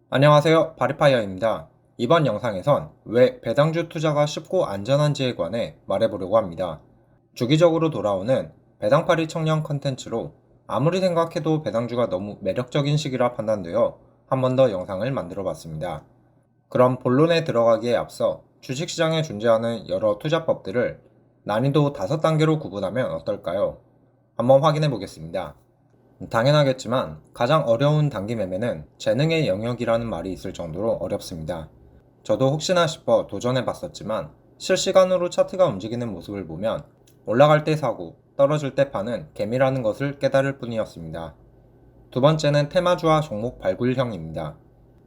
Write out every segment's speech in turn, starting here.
안녕하세요. 바리파이어입니다. 이번 영상에선 왜 배당주 투자가 쉽고 안전한지에 관해 말해보려고 합니다. 주기적으로 돌아오는 배당팔이 청년 컨텐츠로 아무리 생각해도 배당주가 너무 매력적인 시기라 판단되어 한 번 더 영상을 만들어 봤습니다. 그럼 본론에 들어가기에 앞서 주식시장에 존재하는 여러 투자법들을 난이도 5단계로 구분하면 어떨까요? 한번 확인해 보겠습니다. 당연하겠지만 가장 어려운 단기 매매는 재능의 영역이라는 말이 있을 정도로 어렵습니다. 저도 혹시나 싶어 도전해 봤었지만 실시간으로 차트가 움직이는 모습을 보면 올라갈 때 사고 떨어질 때 파는 개미라는 것을 깨달을 뿐이었습니다. 두 번째는 테마주와 종목 발굴형입니다.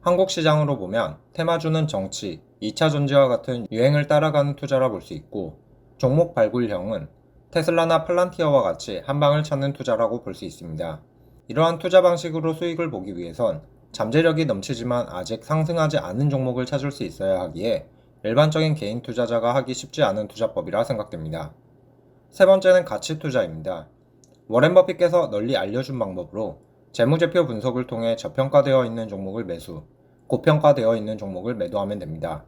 한국 시장으로 보면 테마주는 정치, 2차 전지와 같은 유행을 따라가는 투자라 볼 수 있고, 종목 발굴형은 테슬라나 팔란티어와 같이 한 방을 찾는 투자라고 볼 수 있습니다. 이러한 투자 방식으로 수익을 보기 위해선 잠재력이 넘치지만 아직 상승하지 않은 종목을 찾을 수 있어야 하기에 일반적인 개인 투자자가 하기 쉽지 않은 투자법이라 생각됩니다. 세 번째는 가치 투자입니다. 워렌 버핏께서 널리 알려준 방법으로 재무제표 분석을 통해 저평가되어 있는 종목을 매수, 고평가되어 있는 종목을 매도하면 됩니다.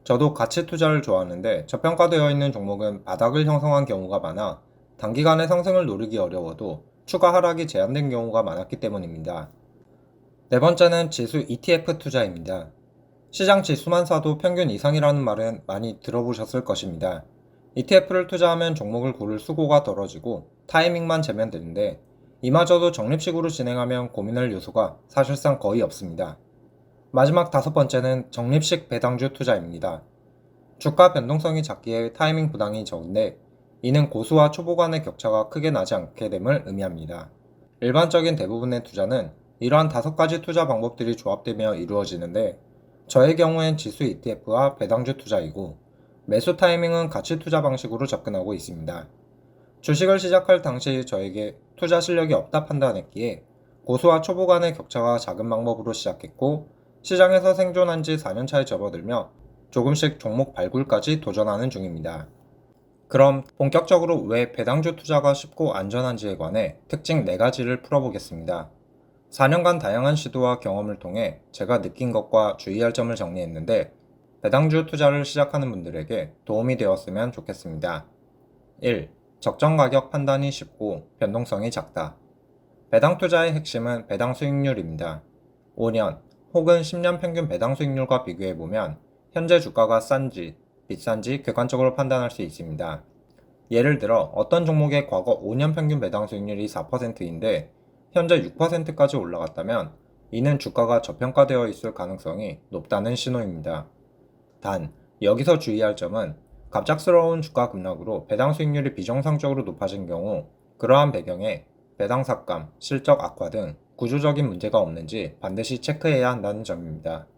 저도 가치 투자를 좋아하는데 저평가되어 있는 종목은 바닥을 형성한 경우가 많아 단기간에 상승을 노리기 어려워도 추가 하락이 제한된 경우가 많았기 때문입니다. 네 번째는 지수 ETF 투자입니다. 시장 지수만 사도 평균 이상이라는 말은 많이 들어보셨을 것입니다. ETF를 투자하면 종목을 고를 수고가 덜어지고 타이밍만 재면 되는데 이마저도 적립식으로 진행하면 고민할 요소가 사실상 거의 없습니다. 마지막 5번째는 적립식 배당주 투자입니다. 주가 변동성이 작기에 타이밍 부담이 적은데 이는 고수와 초보 간의 격차가 크게 나지 않게 됨을 의미합니다. 일반적인 대부분의 투자는 이러한 5가지 투자 방법들이 조합되며 이루어지는데 저의 경우엔 지수 ETF와 배당주 투자이고 매수 타이밍은 가치 투자 방식으로 접근하고 있습니다. 주식을 시작할 당시 저에게 투자 실력이 없다 판단했기에 고수와 초보 간의 격차가 작은 방법으로 시작했고 시장에서 생존한 지 4년차에 접어들며 조금씩 종목 발굴까지 도전하는 중입니다. 그럼 본격적으로 왜 배당주 투자가 쉽고 안전한지에 관해 특징 4가지를 풀어보겠습니다. 4년간 다양한 시도와 경험을 통해 제가 느낀 것과 주의할 점을 정리했는데 배당주 투자를 시작하는 분들에게 도움이 되었으면 좋겠습니다. 1. 적정 가격 판단이 쉽고 변동성이 작다. 배당 투자의 핵심은 배당 수익률입니다. 5년 혹은 10년 평균 배당 수익률과 비교해보면 현재 주가가 싼지 비싼지 객관적으로 판단할 수 있습니다. 예를 들어 어떤 종목의 과거 5년 평균 배당 수익률이 4%인데 현재 6%까지 올라갔다면 이는 주가가 저평가되어 있을 가능성이 높다는 신호입니다. 단, 여기서 주의할 점은 갑작스러운 주가 급락으로 배당 수익률이 비정상적으로 높아진 경우 그러한 배경에 배당 삭감, 실적 악화 등 구조적인 문제가 없는지 반드시 체크해야 한다는 점입니다.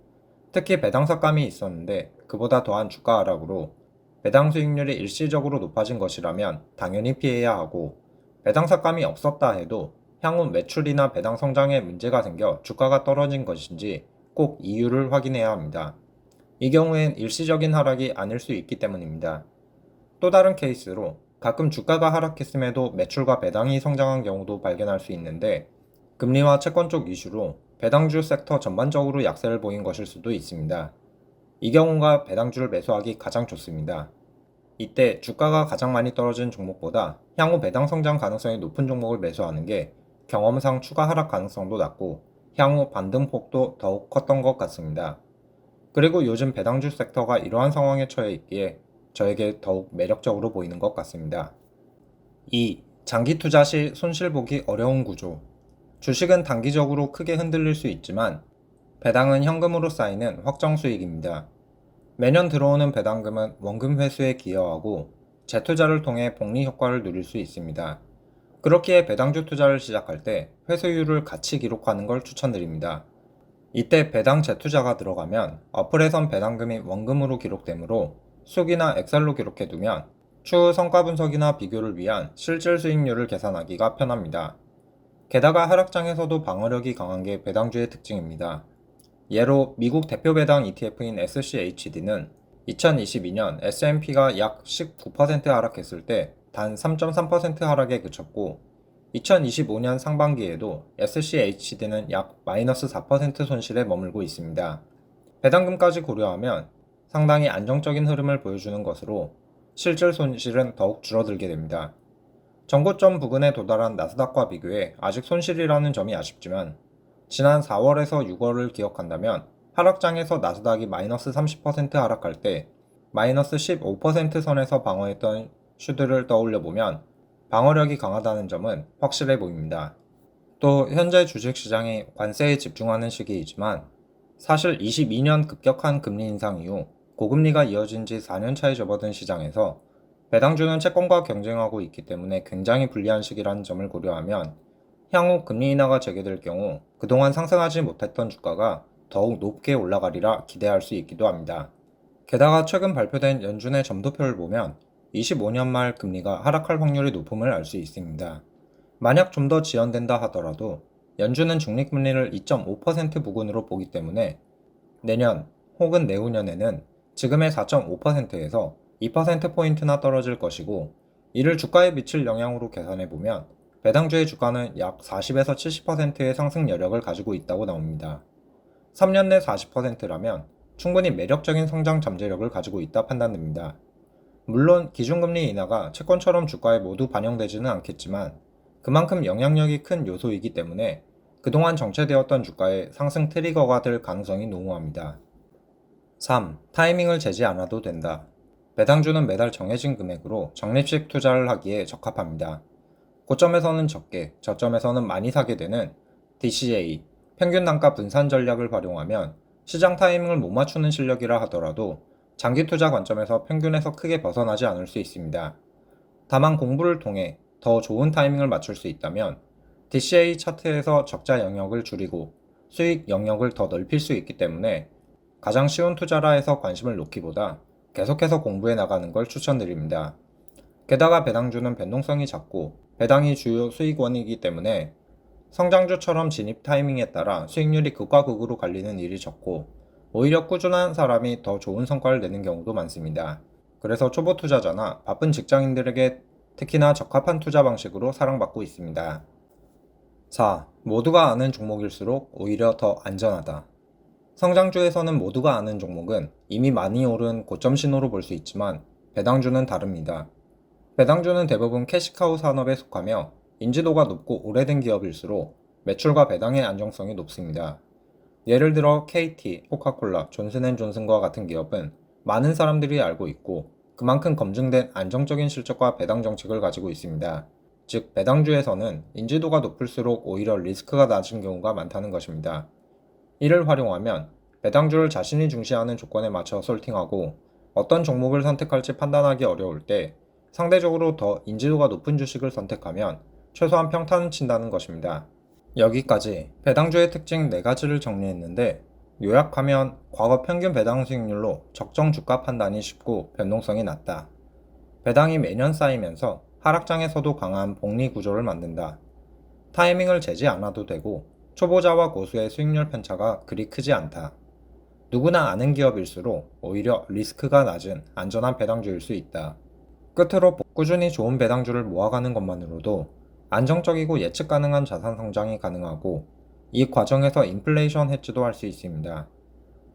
특히 배당 삭감이 있었는데 그보다 더한 주가 하락으로 배당 수익률이 일시적으로 높아진 것이라면 당연히 피해야 하고 배당 삭감이 없었다 해도 향후 매출이나 배당 성장에 문제가 생겨 주가가 떨어진 것인지 꼭 이유를 확인해야 합니다. 이 경우엔 일시적인 하락이 아닐 수 있기 때문입니다. 또 다른 케이스로 가끔 주가가 하락했음에도 매출과 배당이 성장한 경우도 발견할 수 있는데 금리와 채권 쪽 이슈로 배당주 섹터 전반적으로 약세를 보인 것일 수도 있습니다. 이 경우가 배당주를 매수하기 가장 좋습니다. 이때 주가가 가장 많이 떨어진 종목보다 향후 배당 성장 가능성이 높은 종목을 매수하는 게 경험상 추가 하락 가능성도 낮고 향후 반등폭도 더욱 컸던 것 같습니다. 그리고 요즘 배당주 섹터가 이러한 상황에 처해 있기에 저에게 더욱 매력적으로 보이는 것 같습니다. 2. 장기 투자 시 손실 보기 어려운 구조. 주식은 단기적으로 크게 흔들릴 수 있지만 배당은 현금으로 쌓이는 확정 수익입니다. 매년 들어오는 배당금은 원금 회수에 기여하고 재투자를 통해 복리 효과를 누릴 수 있습니다. 그렇기에 배당주 투자를 시작할 때 회수율을 같이 기록하는 걸 추천드립니다. 이때 배당 재투자가 들어가면 어플에선 배당금이 원금으로 기록되므로 수기나 엑셀로 기록해두면 추후 성과 분석이나 비교를 위한 실질 수익률을 계산하기가 편합니다. 게다가 하락장에서도 방어력이 강한 게 배당주의 특징입니다. 예로 미국 대표 배당 ETF인 SCHD는 2022년 S&P가 약 19% 하락했을 때 단 3.3% 하락에 그쳤고 2025년 상반기에도 SCHD는 약 마이너스 4% 손실에 머물고 있습니다. 배당금까지 고려하면 상당히 안정적인 흐름을 보여주는 것으로 실질 손실은 더욱 줄어들게 됩니다. 전고점 부근에 도달한 나스닥과 비교해 아직 손실이라는 점이 아쉽지만 지난 4월에서 6월을 기억한다면 하락장에서 나스닥이 마이너스 30% 하락할 때 마이너스 15% 선에서 방어했던 슈드를 떠올려보면 방어력이 강하다는 점은 확실해 보입니다. 또 현재 주식시장이 관세에 집중하는 시기이지만 사실 22년 급격한 금리 인상 이후 고금리가 이어진 지 4년 차에 접어든 시장에서 배당주는 채권과 경쟁하고 있기 때문에 굉장히 불리한 시기라는 점을 고려하면 향후 금리 인하가 재개될 경우 그동안 상승하지 못했던 주가가 더욱 높게 올라가리라 기대할 수 있기도 합니다. 게다가 최근 발표된 연준의 점도표를 보면 25년 말 금리가 하락할 확률이 높음을 알 수 있습니다. 만약 좀 더 지연된다 하더라도 연준은 중립금리를 2.5% 부근으로 보기 때문에 내년 혹은 내후년에는 지금의 4.5%에서 2%포인트나 떨어질 것이고 이를 주가에 미칠 영향으로 계산해보면 배당주의 주가는 약 40에서 70%의 상승 여력을 가지고 있다고 나옵니다. 3년 내 40%라면 충분히 매력적인 성장 잠재력을 가지고 있다 판단됩니다. 물론 기준금리 인하가 채권처럼 주가에 모두 반영되지는 않겠지만 그만큼 영향력이 큰 요소이기 때문에 그동안 정체되었던 주가의 상승 트리거가 될 가능성이 농후합니다. 3. 타이밍을 재지 않아도 된다. 배당주는 매달 정해진 금액으로 적립식 투자를 하기에 적합합니다. 고점에서는 적게, 저점에서는 많이 사게 되는 DCA, 평균 단가 분산 전략을 활용하면 시장 타이밍을 못 맞추는 실력이라 하더라도 장기 투자 관점에서 평균에서 크게 벗어나지 않을 수 있습니다. 다만 공부를 통해 더 좋은 타이밍을 맞출 수 있다면 DCA 차트에서 적자 영역을 줄이고 수익 영역을 더 넓힐 수 있기 때문에 가장 쉬운 투자라 해서 관심을 놓기보다 계속해서 공부해 나가는 걸 추천드립니다. 게다가 배당주는 변동성이 작고 배당이 주요 수익원이기 때문에 성장주처럼 진입 타이밍에 따라 수익률이 극과 극으로 갈리는 일이 적고 오히려 꾸준한 사람이 더 좋은 성과를 내는 경우도 많습니다. 그래서 초보 투자자나 바쁜 직장인들에게 특히나 적합한 투자 방식으로 사랑받고 있습니다. 4. 모두가 아는 종목일수록 오히려 더 안전하다. 성장주에서는 모두가 아는 종목은 이미 많이 오른 고점 신호로 볼 수 있지만 배당주는 다릅니다. 배당주는 대부분 캐시카우 산업에 속하며 인지도가 높고 오래된 기업일수록 매출과 배당의 안정성이 높습니다. 예를 들어 KT, 코카콜라, 존슨앤존슨과 같은 기업은 많은 사람들이 알고 있고 그만큼 검증된 안정적인 실적과 배당 정책을 가지고 있습니다. 즉 배당주에서는 인지도가 높을수록 오히려 리스크가 낮은 경우가 많다는 것입니다. 이를 활용하면 배당주를 자신이 중시하는 조건에 맞춰 솔팅하고 어떤 종목을 선택할지 판단하기 어려울 때 상대적으로 더 인지도가 높은 주식을 선택하면 최소한 평타는 친다는 것입니다. 여기까지 배당주의 특징 4가지를 정리했는데 요약하면 과거 평균 배당 수익률로 적정 주가 판단이 쉽고 변동성이 낮다. 배당이 매년 쌓이면서 하락장에서도 강한 복리 구조를 만든다. 타이밍을 재지 않아도 되고 초보자와 고수의 수익률 편차가 그리 크지 않다. 누구나 아는 기업일수록 오히려 리스크가 낮은 안전한 배당주일 수 있다. 끝으로 꾸준히 좋은 배당주를 모아가는 것만으로도 안정적이고 예측 가능한 자산 성장이 가능하고 이 과정에서 인플레이션 해지도 할 수 있습니다.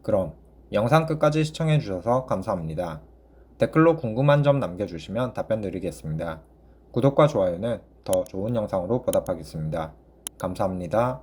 그럼 영상 끝까지 시청해주셔서 감사합니다. 댓글로 궁금한 점 남겨주시면 답변 드리겠습니다. 구독과 좋아요는 더 좋은 영상으로 보답하겠습니다. 감사합니다.